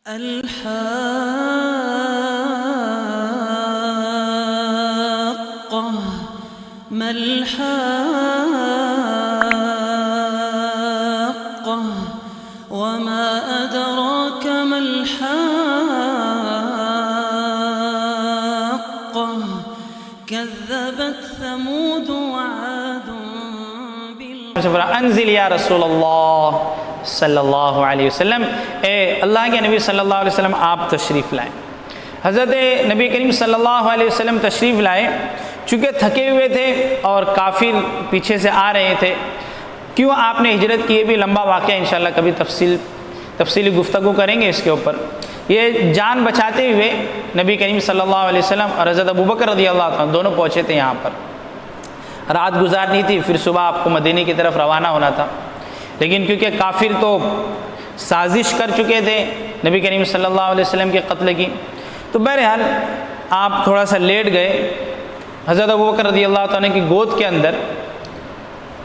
الحاقة ما الحاقة وما أدراك ما الحاقة كذبت ثمود وعاد انزل یا رسول اللہ صلی اللہ علیہ وسلم، اے اللہ کے نبی صلی اللہ علیہ وسلم آپ تشریف لائیں۔ حضرت نبی کریم صلی اللہ علیہ وسلم تشریف لائے، چونکہ تھکے ہوئے تھے اور کافر پیچھے سے آ رہے تھے۔ کیوں آپ نے ہجرت کی، یہ بھی لمبا واقعہ انشاءاللہ کبھی تفصیلی گفتگو کریں گے اس کے اوپر۔ یہ جان بچاتے ہوئے نبی کریم صلی اللہ علیہ وسلم اور حضرت ابوبکر رضی اللہ عنہ دونوں پہنچے تھے یہاں پر۔ رات گزارنی تھی، پھر صبح آپ کو مدینے کی طرف روانہ ہونا تھا، لیکن کیونکہ کافر تو سازش کر چکے تھے نبی کریم صلی اللہ علیہ وسلم کے قتل کی، تو بہرحال آپ تھوڑا سا لیٹ گئے۔ حضرت ابوبکر رضی اللہ عنہ کی گود کے اندر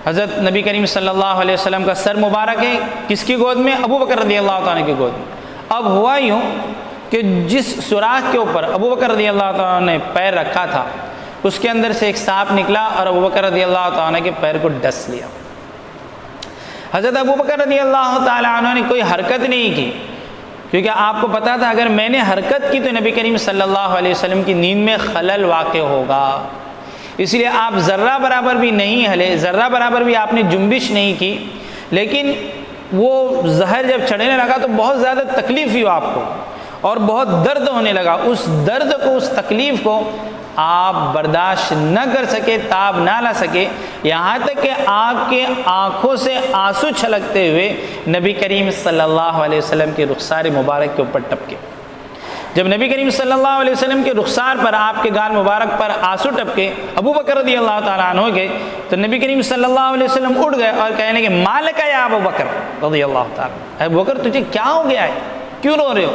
حضرت نبی کریم صلی اللہ علیہ وسلم کا سر مبارک ہے، کس کی گود میں؟ ابوبکر رضی اللہ عنہ کی گود میں۔ اب ہوا یوں کہ جس سوراخ کے اوپر ابوبکر رضی اللہ عنہ نے پیر رکھا تھا، اس کے اندر سے ایک سانپ نکلا اور ابوبکر رضی اللہ عنہ کے پیر کو ڈس لیا۔ حضرت ابوبکر رضی اللہ تعالی عنہ نے کوئی حرکت نہیں کی، کیونکہ آپ کو پتا تھا اگر میں نے حرکت کی تو نبی کریم صلی اللہ علیہ وسلم کی نیند میں خلل واقع ہوگا، اس لیے آپ ذرہ برابر بھی نہیں ہلے، ذرہ برابر بھی آپ نے جنبش نہیں کی۔ لیکن وہ زہر جب چڑھنے لگا تو بہت زیادہ تکلیف ہوئی آپ کو اور بہت درد ہونے لگا۔ اس درد کو، اس تکلیف کو آپ برداشت نہ کر سکے، تاب نہ لا سکے، یہاں تک کہ آپ کے آنکھوں سے آنسو چھلکتے ہوئے نبی کریم صلی اللہ علیہ وسلم کے رخسار مبارک کے اوپر ٹپکے۔ جب نبی کریم صلی اللہ علیہ وسلم کے رخسار پر، آپ کے گال مبارک پر آنسو ٹپکے، ابوبکر رضی اللہ تعالیٰ عنہ گئے، تو نبی کریم صلی اللہ علیہ وسلم اٹھ گئے اور کہنے کہ مالک یا ابوبکر رضی اللہ تعالیٰ، اے ابوبکر تجھے کیا ہو گیا ہے، کیوں رو رہے ہو؟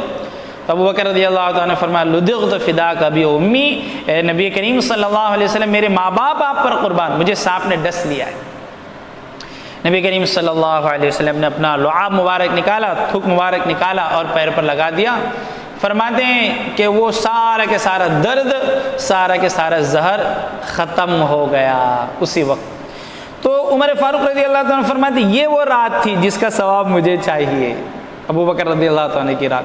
ابوبکر رضی اللہ عنہ نے فرمایا لدغت فداک ابی و امی، اے نبی کریم صلی اللہ علیہ وسلم میرے ماں باپ آپ پر قربان، مجھے سانپ نے ڈس لیا ہے۔ نبی کریم صلی اللہ علیہ وسلم نے اپنا لعاب مبارک نکالا، تھوک مبارک نکالا اور پیر پر لگا دیا۔ فرماتے ہیں کہ وہ سارا کے سارا درد، سارا کے سارا زہر ختم ہو گیا اسی وقت۔ تو عمر فاروق رضی اللہ عنہ فرماتے ہیں یہ وہ رات تھی جس کا ثواب مجھے چاہیے، ابوبکر رضی اللہ عنہ کی رات۔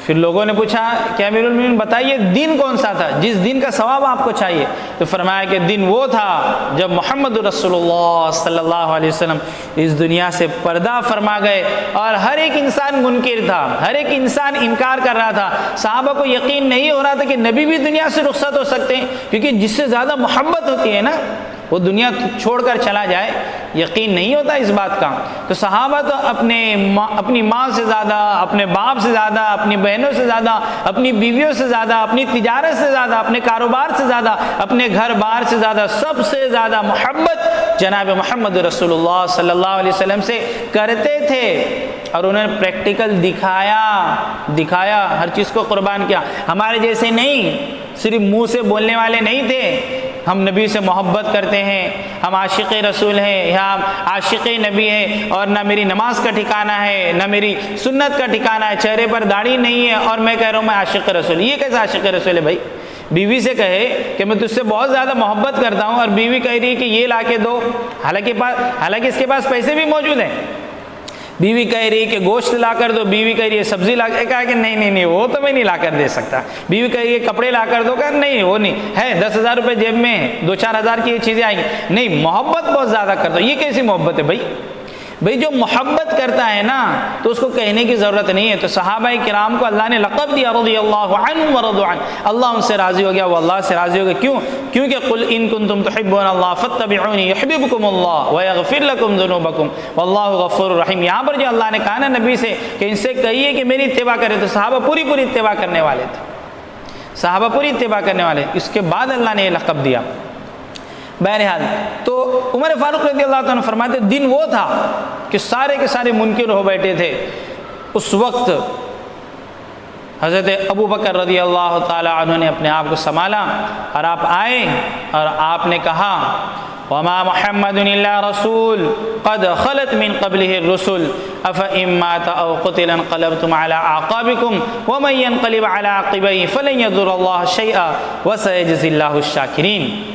پھر لوگوں نے پوچھا کہ امیر المومنین بتائیے دن کون سا تھا جس دن کا ثواب آپ کو چاہیے؟ تو فرمایا کہ دن وہ تھا جب محمد رسول اللہ صلی اللہ علیہ وسلم اس دنیا سے پردہ فرما گئے اور ہر ایک انسان منکر تھا، ہر ایک انسان انکار کر رہا تھا۔ صحابہ کو یقین نہیں ہو رہا تھا کہ نبی بھی دنیا سے رخصت ہو سکتے ہیں، کیونکہ جس سے زیادہ محبت ہوتی ہے نا وہ دنیا چھوڑ کر چلا جائے، یقین نہیں ہوتا اس بات کا۔ تو صحابہ تو اپنی ماں سے زیادہ، اپنے باپ سے زیادہ، اپنی بہنوں سے زیادہ، اپنی بیویوں سے زیادہ، اپنی تجارت سے زیادہ، اپنے کاروبار سے زیادہ، اپنے گھر بار سے زیادہ، سب سے زیادہ محبت جناب محمد رسول اللہ صلی اللہ علیہ وسلم سے کرتے تھے، اور انہوں نے پریکٹیکل دکھایا، ہر چیز کو قربان کیا۔ ہمارے جیسے نہیں، صرف منہ سے بولنے والے نہیں تھے، ہم نبی سے محبت کرتے ہیں، ہم عاشق رسول ہیں، یا عاشق نبی ہیں، اور نہ میری نماز کا ٹھکانہ ہے، نہ میری سنت کا ٹھکانہ ہے، چہرے پر داڑھی نہیں ہے اور میں کہہ رہا ہوں میں عاشق رسول۔ یہ کیسا عاشق رسول ہے بھائی؟ بیوی سے کہے کہ میں تجھ سے بہت زیادہ محبت کرتا ہوں اور بیوی کہہ رہی ہے کہ یہ لا کے دو، حالانکہ اس کے پاس پیسے بھی موجود ہیں۔ بیوی کہہ رہی ہے کہ گوشت لا کر دو، بیوی کہہ رہی ہے سبزی لا کر، کہا کہ نہیں وہ تو میں نہیں لا کر دے سکتا۔ بیوی کہہ رہی ہے کپڑے لا کر دو، کہا نہیں وہ نہیں ہے، 10,000 روپے جیب میں ہے، 2-4 ہزار کی یہ چیزیں آئیں گی، نہیں محبت بہت زیادہ کرتا۔ یہ کیسی محبت ہے بھائی جو محبت کرتا ہے نا تو اس کو کہنے کی ضرورت نہیں ہے۔ تو صحابہ کرام کو اللہ نے لقب دیا رضی اللہ عنہم ورضوا عنہ، اللہ ان سے راضی ہو گیا، وہ اللہ سے راضی ہو گیا۔ کیونکہ قل ان کنتم تحبون اللہ فاتبعونی یحببکم اللہ ویغفر لکم ذنوبکم واللہ غفور رحیم۔ یہاں پر جو اللہ نے کہا نا نبی سے کہ ان سے کہیے کہ میری اتباع کرے، تو صحابہ پوری اتباع کرنے والے تھے، صحابہ پوری اتباع کرنے والے۔ اس کے بعد اللہ نے یہ لقب دیا۔ بہرحال تو عمر فاروق رضی اللہ عنہ فرماتے دن وہ تھا کہ سارے کے سارے منکر ہو بیٹھے تھے۔ اس وقت حضرت ابوبکر رضی اللہ تعالی عنہ نے اپنے آپ کو سنبھالا اور آپ آئے اور آپ نے کہا وما محمد الا رسول قد خلت من قبله الرسل افإن مات او قتل انقلبتم على اعقابكم ومن ينقلب على عقبيه فلن يضر الله شيئا وسيجزي الله الشاكرين۔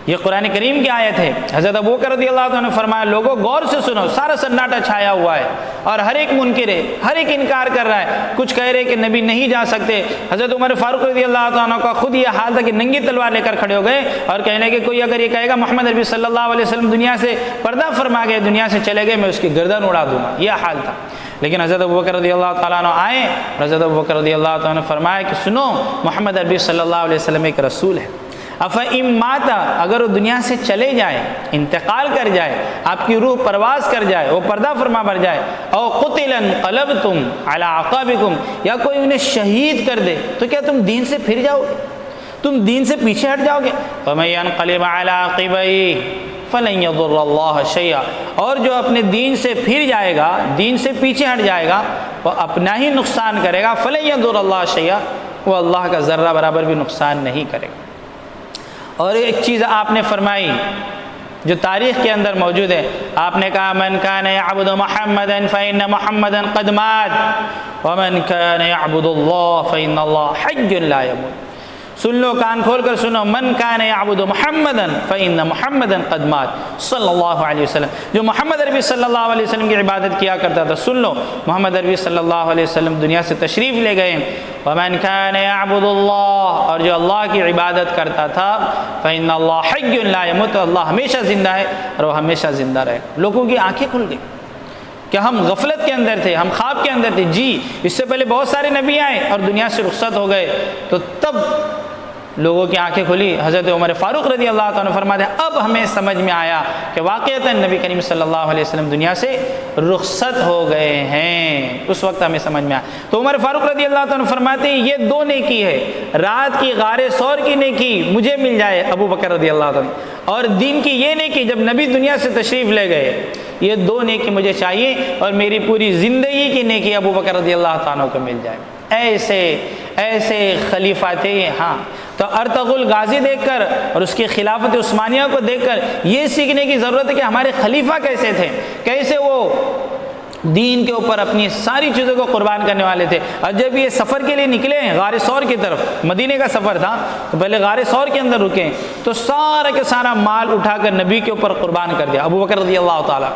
یہ قرآن کریم کی آیت ہے۔ حضرت ابوبکر رضی اللہ عنہ نے فرمایا لوگوں غور سے سنو، سارا سناٹا چھایا ہوا ہے اور ہر ایک منکر ہے، ہر ایک انکار کر رہا ہے، کچھ کہہ رہے کہ نبی نہیں جا سکتے۔ حضرت عمر فاروق رضی اللہ عنہ کا خود یہ حال تھا کہ ننگی تلوار لے کر کھڑے ہو گئے اور کہنے کہ کوئی اگر یہ کہے گا محمد عربی صلی اللہ علیہ وسلم دنیا سے پردہ فرما گئے، دنیا سے چلے گئے، میں اس کی گردن اڑا دوں گا، یہ حال تھا۔ لیکن حضرت ابوبکر رضی اللہ تعالیٰ عنہ آئے، حضرت ابوبکر رضی اللہ تعالیٰ عنہ نے فرمایا کہ سنو، محمد عربی صلی اللہ علیہ وسلم ایک رسول ہے۔ افإن مات، اگر وہ دنیا سے چلے جائے، انتقال کر جائے، آپ کی روح پرواز کر جائے، وہ پردہ فرما بر جائے، او قتل انقلبتم علی اعقابکم، یا کوئی انہیں شہید کر دے تو کیا تم دین سے پھر جاؤ گے؟ تم دین سے پیچھے ہٹ جاؤ گے؟ ومن ينقلب علی عقبیہ فلن یضر اللہ شیئا، اور جو اپنے دین سے پھر جائے گا، دین سے پیچھے ہٹ جائے گا، وہ اپنا ہی نقصان کرے گا۔ فلن یضر اللہ شیئا، وہ اللہ کا ذرہ برابر بھی نقصان نہیں کرے گا۔ اور ایک چیز آپ نے فرمائی جو تاریخ کے اندر موجود ہے، آپ نے کہا من کان یعبد محمدا فإن محمدا قد مات ومن کان یعبد اللہ فإن اللہ حی لا يموت۔ سن لو، کان کھول کر سنو، من کان یعبد محمدا فإن محمدا قد مات صلی اللہ علیہ وسلم، جو محمد عربی صلی اللہ علیہ وسلم کی عبادت کیا کرتا تھا، سن لو محمد عربی صلی اللہ علیہ وسلم دنیا سے تشریف لے گئے۔ ومن کان یعبد اللہ، اور جو اللہ کی عبادت کرتا تھا، فإن اللہ حی لا يموت، اللہ ہمیشہ زندہ ہے اور وہ ہمیشہ زندہ رہے۔ لوگوں کی آنکھیں کھل گئی کہ ہم غفلت کے اندر تھے، ہم خواب کے اندر تھے، جی اس سے پہلے بہت سارے نبی آئے اور دنیا سے رخصت ہو گئے، تو تب لوگوں کی آنکھیں کھلی۔ حضرت عمر فاروق رضی اللہ عنہ فرماتے ہیں اب ہمیں سمجھ میں آیا کہ واقعتاً نبی کریم صلی اللہ علیہ وسلم دنیا سے رخصت ہو گئے ہیں، اس وقت ہمیں سمجھ میں آیا۔ تو عمر فاروق رضی اللہ عنہ فرماتے ہیں یہ دو نیکی ہے، رات کی غار ثور کی نیکی مجھے مل جائے ابو بکر رضی اللہ عنہ، اور دین کی یہ نیکی جب نبی دنیا سے تشریف لے گئے، یہ دو نیکی مجھے چاہیے اور میری پوری زندگی کی نیکی ابو بکر رضی اللہ عنہ کو مل جائے۔ ایسے خلیفہ تھے۔ ہاں، تو ارطغرل غازی دیکھ کر اور اس کی خلافت عثمانیہ کو دیکھ کر یہ سیکھنے کی ضرورت ہے کہ ہمارے خلیفہ کیسے تھے، کیسے وہ دین کے اوپر اپنی ساری چیزوں کو قربان کرنے والے تھے۔ اور جب یہ سفر کے لیے نکلے غار ثور کی طرف، مدینے کا سفر تھا تو پہلے غار ثور کے اندر رکے، تو سارا کے سارا مال اٹھا کر نبی کے اوپر قربان کر دیا ابو بکر رضی اللہ تعالیٰ،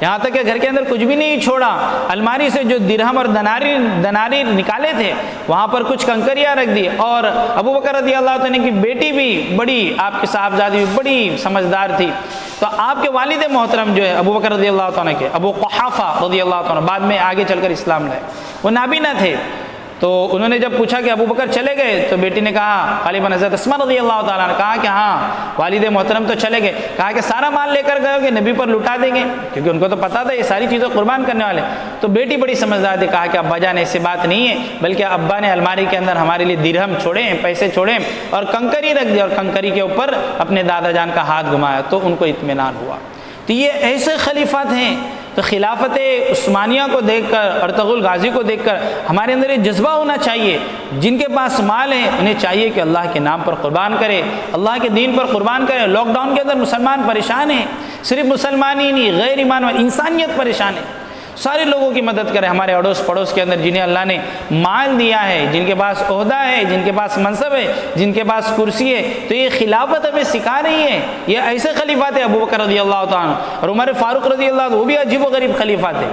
یہاں تک کہ گھر کے اندر کچھ بھی نہیں چھوڑا، الماری سے جو درہم اور دناری نکالے تھے وہاں پر کچھ کنکریاں رکھ دی۔ اور ابو بکر رضی اللہ عنہ کی بیٹی بھی بڑی، آپ کی صاحبزادی بھی بڑی سمجھدار تھی، تو آپ کے والد محترم جو ہے ابو بکر رضی اللہ عنہ کے، ابو قحافہ رضی اللہ عنہ، بعد میں آگے چل کر اسلام لائے، وہ نابینا تھے۔ تو انہوں نے جب پوچھا کہ ابو بکر چلے گئے تو بیٹی نے کہا، غالباً حضرت اسماء رضی اللہ تعالیٰ نے کہا کہ ہاں والد محترم تو چلے گئے، کہا کہ سارا مال لے کر گئے ہو کہ نبی پر لٹا دیں گے، کیونکہ ان کو تو پتا تھا یہ ساری چیزیں قربان کرنے والے۔ تو بیٹی بڑی سمجھدار تھی، کہا کہ ابا جان ایسی بات نہیں ہے، بلکہ ابا نے الماری کے اندر ہمارے لیے درہم چھوڑے ہیں، پیسے چھوڑے ہیں، اور کنکری رکھ دی اور کنکری کے اوپر اپنے دادا جان کا ہاتھ گھمایا، تو ان کو اطمینان ہوا۔ تو یہ ایسے خلیفات ہیں۔ تو خلافت عثمانیہ کو دیکھ کر، ارطغرل غازی کو دیکھ کر ہمارے اندر یہ جذبہ ہونا چاہیے، جن کے پاس مال ہے انہیں چاہیے کہ اللہ کے نام پر قربان کرے، اللہ کے دین پر قربان کرے۔ لاک ڈاؤن کے اندر مسلمان پریشان ہیں، صرف مسلمان ہی نہیں، غیر ایمان والے انسانیت پریشان ہے، سارے لوگوں کی مدد کریں۔ ہمارے اڑوس پڑوس کے اندر جنہیں اللہ نے مال دیا ہے، جن کے پاس عہدہ ہے، جن کے پاس منصب ہے، جن کے پاس کرسی ہے، تو یہ خلافت ہمیں سکھا رہی ہے۔ یہ ایسے خلیفہ تھے ابو بکر رضی اللہ تعالیٰ اور عمر فاروق رضی اللہ عنہ، وہ بھی عجیب و غریب خلیفہ تھے۔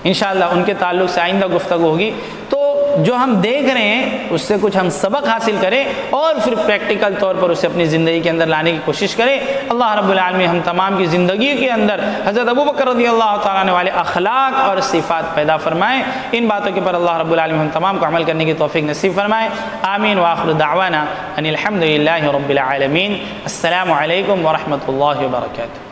انشاءاللہ ان کے تعلق سے آئندہ گفتگو ہوگی۔ تو جو ہم دیکھ رہے ہیں اس سے کچھ ہم سبق حاصل کریں اور پھر پریکٹیکل طور پر اسے اپنی زندگی کے اندر لانے کی کوشش کریں۔ اللہ رب العالمین ہم تمام کی زندگی کے اندر حضرت ابو بکر رضی اللہ تعالیٰ عنہ والے اخلاق اور صفات پیدا فرمائیں۔ ان باتوں کے پر اللہ رب العالمین ہم تمام کو عمل کرنے کی توفیق نصیب فرمائے۔ آمین وآخر دعوانا ان الحمد للہ رب العالمین۔ السلام علیکم ورحمۃ اللہ وبرکاتہ۔